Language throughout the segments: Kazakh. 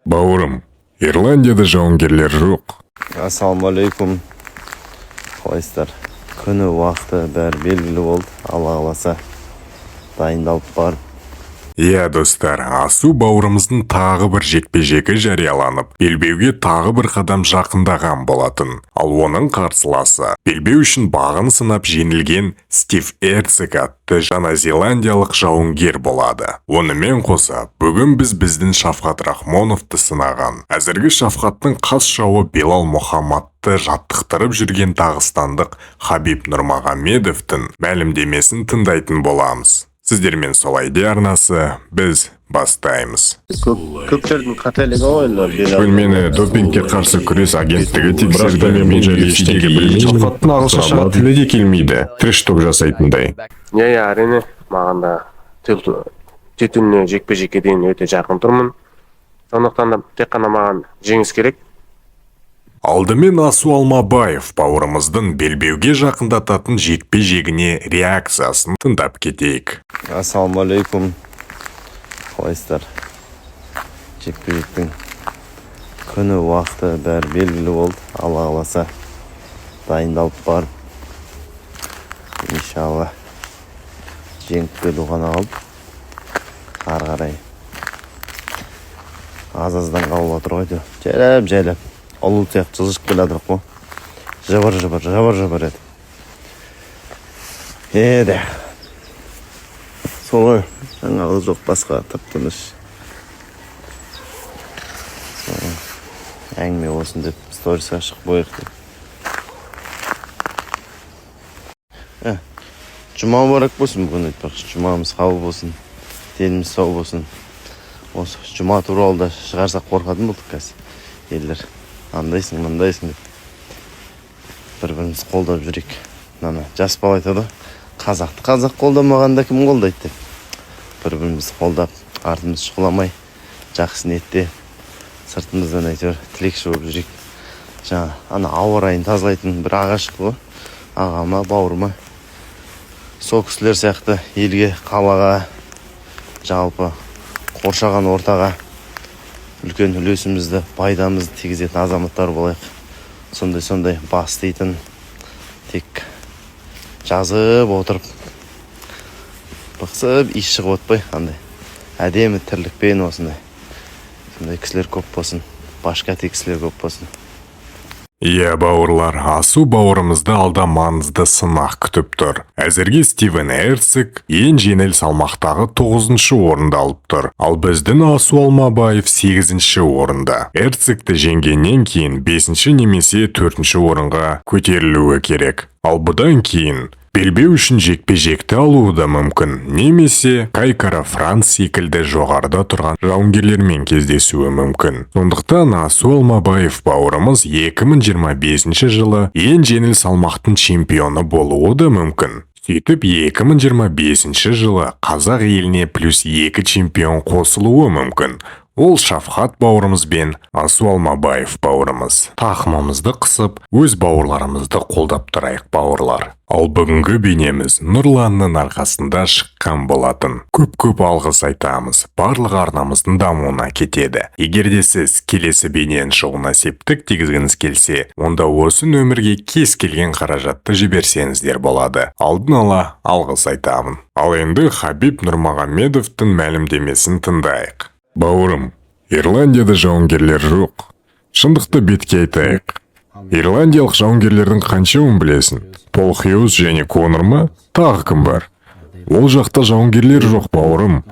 Бауырым, Ирландияда жауынгерлер жоқ. Ассалаумағалейкум. Қалайсыздар? Күні уақыты бәрі белгілі болды. Алла қаласа дайындалып барып. Иә достар, Асу бауырымыздың тағы бір жекпе-жегі жарияланып, белбеуге тағы бір қадам жақындаған болатын. Ал оның қарсыласы белбеу үшін бағын сынап жеңілген Стив Эрцик атты жаңа зеландиялық жауынгер болады. Онымен қоса, бүгін біздің Шафқат Рахмоновты сынаған. Әзіргі Шафқаттың қас жауы Белал Мұхаммадты жаттықтырып жүрген дағыстандық Хабиб Нурмагомедовтың мәлімдемесін тыңдайтын боламыз. Сіздермен сол айди арнасы, біз бастаймыз. Көптердің қателігі ойлар. Бөлмені допингке қарсы күрес агенттігі тексерді, мен жайлы ештеңе білмеймін. Шафқаттың ағылшынша тілі де келмейді, трэш-ток жасайтындай. Иә, әрине, маған да титуліне жекпе-жекке дейін өте жақын тұрмын. Сондықтан да тек қана маған жеңіс керек. Алдымен Асу Алмабаев бауырымыздың белбеуге жақындататын жекпе-жегіне реакциясын тыңдап кетейік. Ассалаумағалейкум. Қалайсыздар? Жекпе-жектің күні уақыты бәрі белгілі болды. Алла қаласа дайындалып барып. Иншалла жеңіп келу ғана қалды. Ары қарай аз-аздан қалып отыр ғой. Жайлап. Олу сияқты жылжып келадық қой. Жабыр еді. Еді. Солай. Жаңағы жоқ басқа тып-тыныш. Әңгіме болсын деп сторисқа шығып қояйық деп. Жұма барак болсын бүгін айтпақшы. Жұмамыз қабыл болсын. Деніміз сау болсын. Осы жұма туралы да шығарсақ қорқатын болдық қазір. Елдер андайсың, мындайсың деп бір-біріміз қолдап жүрек. Жас бала айтады, қазақты қазақ қолдамағанда кім қолдайды деп. Бір-біріміз қолдап, артымыз шұқыламай, жақсы ниетте сыртымыздан әйтеуір тілекші болып жүрек. Жаңа ауа райын тазалайтын бір ағаш ғой. Ағама, бауырыма. Сол кісілер сияқты елге, қалаға, жалпы қоршаған ортаға үлкен үлесімізді, пайдамызды тигізетін азаматтар болайық. Сондай бастайтын, тек жазып отырып, бықсып, иш шығып отпай, әдемі тірлікпен осындай. Сондай кісілер көп болсын, башкәти кісілер көп болсын. Иә бауырлар, Асу бауырымызды алда маңызды сынақ күтіп тұр. Әзірге Стивен Эрцик ең жеңіл салмақтағы 9-шы орында алып тұр. Ал біздің Асу Алмабаев 8-ші орында. Эрцикті жеңгеннен кейін 5-ші немесе 4-ші орынға көтерілуі керек. Ал бұдан кейін белбеу үшін жекпе-жекті алуы да мүмкін, немесе Кайкара Франц секілді жоғарыда тұрған жауынгерлермен кездесуі мүмкін. Сондықтан Асу Алмабаев бауырымыз 2025 жылы ең жеңіл салмақтың чемпионы болуы да мүмкін. Сөйтіп 2025 жылы қазақ еліне +2 чемпион қосылуы мүмкін. Ол Шафқат бауырымыз бен Асу Алмабаев бауырымыз. Тақымымызды қысып, өз бауырларымызды қолдап тұрайық бауырлар. Ал бүгінгі бейнеміз Нұрланның арқасында шыққан болатын. Көп алғыс айтамыз. Барлық арнамыздың дамуына кетеді. Егер де сіз келесі бейненің шығуына септік тигізгіңіз келсе, онда осы нөмірге кез келген қаражатты жіберсеңіздер болады. Алдын ала алғыс айтамын. Ал енді Хабиб Нурмагомедовтың мәлімдемесін тыңдайық. Бауырым, Ирландияда жауынгерлер жоқ. Шындықты бетке айтайық. Ирландиялық жауынгерлердің қаншауын білесің? Пол Хьюз және Конор ма? Тағы кім бар? Ол жақта жауынгерлер жоқ бауырым.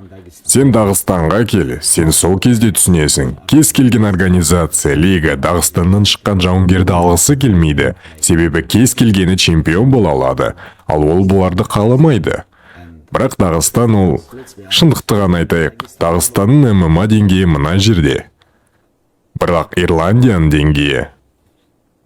Сен Дағыстанға кел, сен сол кезде түсінесің. Кез келген организация, лига Дағыстаннан шыққан жауынгерді алғысы келмейді. Себебі кез келгені чемпион бола алады, ал ол бұларды қаламайды. Бірақ Дағыстан ол, шындықты ғана айтайық, Дағыстанның ММА деңгейі мына жерде. Бірақ Ирландияның деңгейі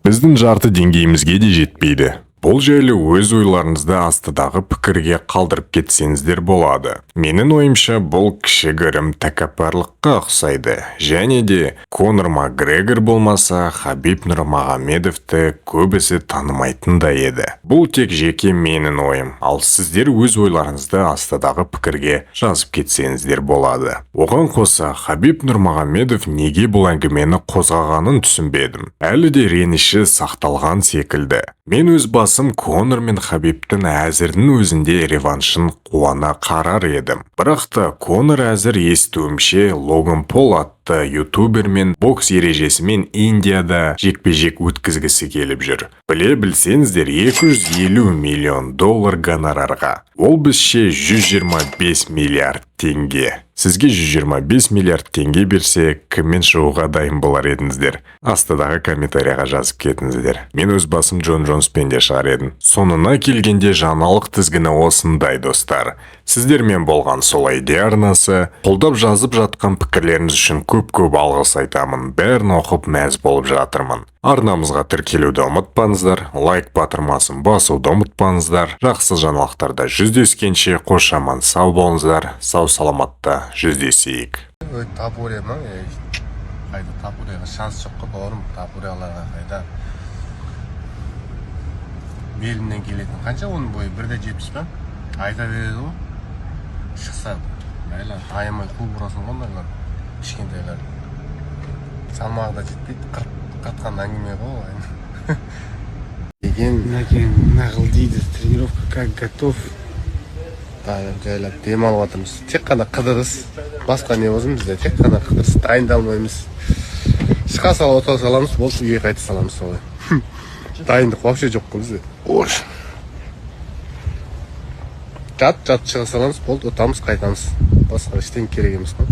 біздің жарты деңгейімізге де жетпейді. Бұл жайлы өз ойларыңызды астыдағы пікірге қалдырып кетсеңіздер болады. Менің ойымша бұл кішігірім тәкаппарлыққа ұқсайды. Және де Конор Макгрегор болмаса Хабиб Нурмагомедовті көбісі танымайтын да еді. Бұл тек жеке менің ойым. Ал сіздер өз ойларыңызды астыдағы пікірге жазып кетсеңіздер болады. Оған қоса Хабиб Нурмагомедов неге бұл әңгімені қозғағанын түсінбедім. Әлі де реніші сақталған секілді. Мен өз басым Конор мен Хабибтің әзірдің өзінде реваншын қуана қарар едім. Бірақ та Конор әзір естуімше Логан Пол атты ютубер мен бокс ережесімен Индияда жекпе-жек өткізгісі келіп жүр. Біле білсеңіздер $250 миллион гонорарға. Ол бізше 125 миллиард теңге. Сізге 125 миллиард теңге берсе, кіммен шығуға дайын болар едіңіздер? Астыдағы комментарияға жазып кетіңіздер. Мен өз басым Джон Джонспен де шығар едім. Соңына келгенде жаңалық тізгіні осындай достар. Сіздермен болған солай де арнасы. Қолдап жазып жатқан пікірлеріңіз үшін көп алғыс айтамын. Бәрін оқып мәз болып жатырмын. Арнамызға тіркелуді ұмытпаңыздар, лайк батырмасын басуды ұмытпаңыздар. Жақсы жаңалықтарда жүздескенше қош аман сау болыңыздар. Сау саламатта жүздесейік. Тапурия ма? Қайда тапурияға шанс жоқ қой бауырым, тапурияларға қайда. Белімнен келетін қанша оның бойы? 1.70 па? Айта береді ғой. Шықса, мәйлі аямай қол бұрасың қондайлар. Кішкентайлар. Салмағы да жетпейді, қатқан әңгіме ғой. Нағыл дейді, тренировка как готов. Жайлап демалып жатырмыз. Тек қана қыдырыс. Басқа не болсын бізде, тек қана қыдырыс. Дайындалмаймыз. Шықа салып отыра саламыз, болды үйге қайта саламыз солай. Дайындық вообще жоқ қой бізде. Ош. Жат шыға саламыз, болды отамыз, қайтамыз. Басқа ештеңе керек емес қой.